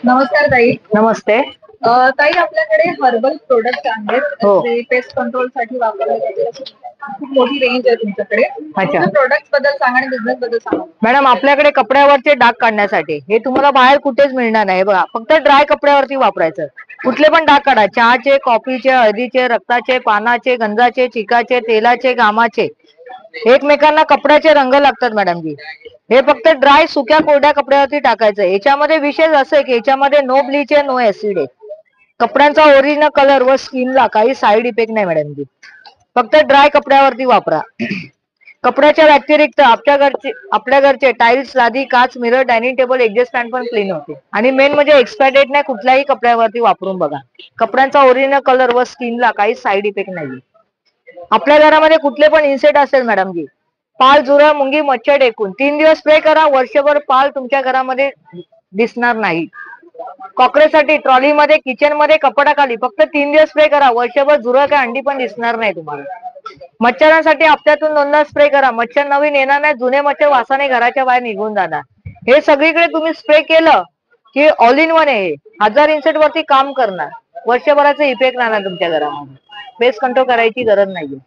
नमस्कार ताई. नमस्ते. ताई आपल्याकडे हर्बल प्रोडक्ट आहेत. हो. जे पेस्ट कंट्रोल साठी वापरले जाते. खूप मोठी रेंज आहे तुमच्याकडे. अच्छा प्रोडक्ट बद्दल सांगा आणि बिझनेस बद्दल सांगा. मॅडम, आपल्याकडे कपड्यावरचे डाग काढण्यासाठी हे तुम्हाला बाहेर कुठेच मिळणार नाही बघा. फक्त ड्राय कपड्यावरती वापरायचं. कुठले पण डाग काढा, चहाचे, कॉफीचे, हळदीचे, रक्ताचे, पानाचे, गंधाचे, चिकाचे, तेलाचे, घामाचे. एकमेकांना कपड्याचे रंग लागतात मॅडम जी. हे फक्त ड्राय सुक्या कोरड्या कपड्यावरती टाकायचं. याच्यामध्ये विशेष असं आहे की याच्यामध्ये नो ब्लीच आहे, नो ऍसिड आहे. कपड्यांचा ओरिजिनल कलर व स्किनला काही साईड इफेक्ट नाही मॅडम जी. फक्त ड्राय कपड्यावरती वापरा. कपड्याच्या व्यतिरिक्त आपल्या घरचे टाइल्स, लादी, काच, mirror, dining table, exhaust fan पण क्लीन होते. आणि मेन म्हणजे एक्सपायर डेट नाही कुठल्याही कपड्यावरती वापरून बघा. कपड्यांचा ओरिजिनल कलर व स्किनला काही साईड इफेक्ट नाही. आपल्या घरामध्ये कुठले पण इन्सेक्ट असेल मॅडम जी, पाल, झुरळ, मुंगी, मच्छर, डेकून 3 दिवस स्प्रे करा, वर्षभर पाल तुमच्या घरामध्ये दिसणार नाही. कॉकरेजसाठी ट्रॉलीमध्ये, किचन मध्ये, कपाटाखाली फक्त 3 दिवस स्प्रे करा, वर्षभर झुरळ काय अंडी पण दिसणार नाही तुम्हाला. मच्छरांसाठी हप्त्यातून 2दा स्प्रे करा, मच्छर नवीन येणार नाही, जुने मच्छर वासाने घराच्या बाहेर निघून जाणार. हे सगळीकडे तुम्ही स्प्रे केलं की ऑल इन वन आहे. 1000 इन्सेक्ट वरती काम करणार, वर्षभराचा इफेक्ट राहणार तुमच्या घरामध्ये. पेस्ट कंट्रोल करायची गरज नाहीये.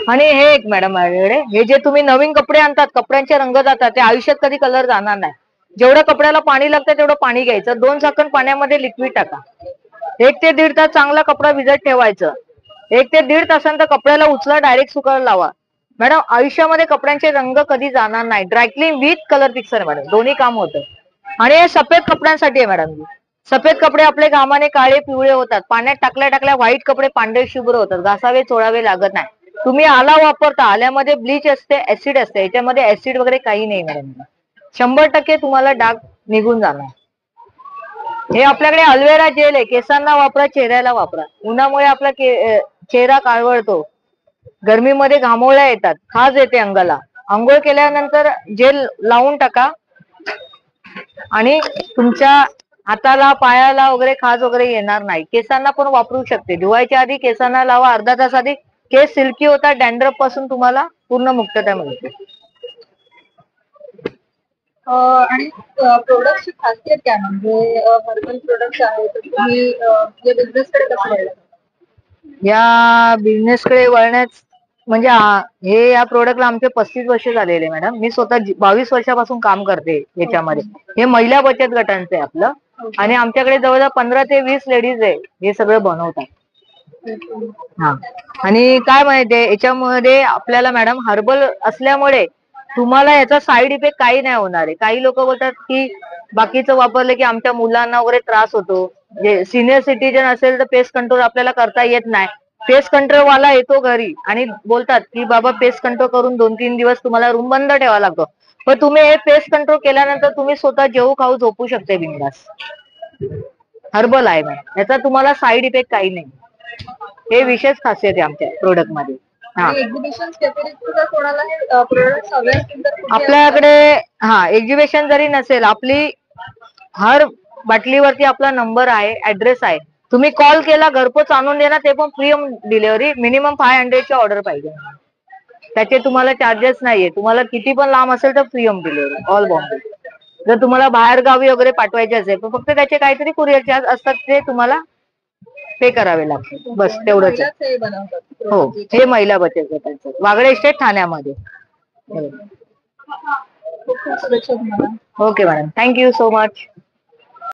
आणि हे एक मॅडम माझ्याकडे, हे जे तुम्ही नवीन कपडे आणतात, कपड्यांचे रंग जातात, ते आयुष्यात कधी कलर जाणार नाही. जेवढं कपड्याला पाणी लागतं तेवढं पाणी घ्यायचं, 2 झाकण पाण्यामध्ये लिक्विड टाका, 1 ते 1.5 तास चांगला कपडा भिजत ठेवायचं. 1 ते 1.5 तासानंतर कपड्याला उचला, डायरेक्ट सुकायला लावा. मॅडम, आयुष्यामध्ये कपड्यांचे रंग कधी जाणार नाही. Dry clean with colour fixer madam, दोन्ही काम होतं. आणि हे सफेद कपड्यांसाठी आहे मॅडम. सफेद कपडे आपले घामाने काळे पिवळे होतात, पाण्यात टाकल्या टाकल्या व्हाईट कपडे पांढरे शुभ्र होतात, घासावे चोळावे लागत नाही. तुम्ही आला वापरता, आल्यामध्ये ब्लीच असते, ऍसिड असते, याच्यामध्ये ऍसिड वगैरे काही नाही मॅडम. 100% तुम्हाला डाग निघून जाणार. हे आपल्याकडे अल्वेरा जेल आहे, केसांना वापरा, चेहऱ्याला वापरा. उन्हामुळे आपला चेहरा काळवळतो, गरमीमध्ये घामोळ्या येतात, खाज येते अंगाला. आंघोळ केल्यानंतर जेल लावून टाका आणि तुमच्या हाताला, पायाला वगैरे खाज वगैरे येणार नाही. केसांना पण वापरू शकते. धुवायच्या आधी केसांना लावा, अर्धा तास आधी. केस सिल्की होतात, डॅन्ड्रफ पासून तुम्हाला पूर्ण मुक्तता मिळते. आणि प्रोडक्टची खासियत काय, म्हणजे हर्बल प्रोडक्ट आहे तर तुम्ही या बिझनेसकडे कसं वळला? या बिझनेसकडे वळण्यास म्हणजे हे या प्रोडक्टला आमचे 35 वर्ष झालेले मॅडम. मी स्वतः 22 वर्षापासून काम करते याच्यामध्ये. हे महिला बचत गटांचं आहे आपलं. आणि आमच्याकडे जवळजवळ 15 ते 20 लेडीज आहे हे सगळं बनवतात. हा, आणि काय माहितीये, याच्यामध्ये आपल्याला मॅडम हर्बल असल्यामुळे तुम्हाला याचा साईड इफेक्ट काही नाही होणार आहे. काही लोक बोलतात की बाकीचं वापरलं की आमच्या मुलांना वगैरे त्रास होतो. जे सिनियर सिटीजन असेल तर पेस्ट कंट्रोल आपल्याला करता येत नाही. पेस्ट कंट्रोल वाला येतो घरी आणि बोलतात की बाबा पेस्ट कंट्रोल करून 2-3 दिवस तुम्हाला रूम बंद ठेवावा लागतो. पण तुम्ही हे पेस्ट कंट्रोल केल्यानंतर तुम्ही स्वतः जेवू खाऊ झोपू शकते बिंदास. हर्बल आहे मॅडम, याचा तुम्हाला साईड इफेक्ट काही नाही. हे विशेष खासियत आहे आमच्या प्रोडक्ट मध्ये. आपल्याकडे एक्झिबिशन जरी नसेल, आपली हर बाटलीवरती आपला नंबर आहे, ऍड्रेस आहे. तुम्ही कॉल केला, घरपोच आणून देणार, ते पण फ्री होम डिलिव्हरी. मिनिमम 500 ची ऑर्डर पाहिजे, त्याचे तुम्हाला चार्जेस नाहीये. तुम्हाला किती पण लांब असेल तर free home delivery all Bombay. जर तुम्हाला बाहेर गावी वगैरे पाठवायचे असेल तर फक्त त्याचे काहीतरी कुरिअर चार्ज असतात, ते तुम्हाला पे करावे लागतात, बस तेवढंच. हो, हे महिला बचत गटांचं, वागळे इस्टेट, ठाण्यामध्ये. Okay madam, thank you so much.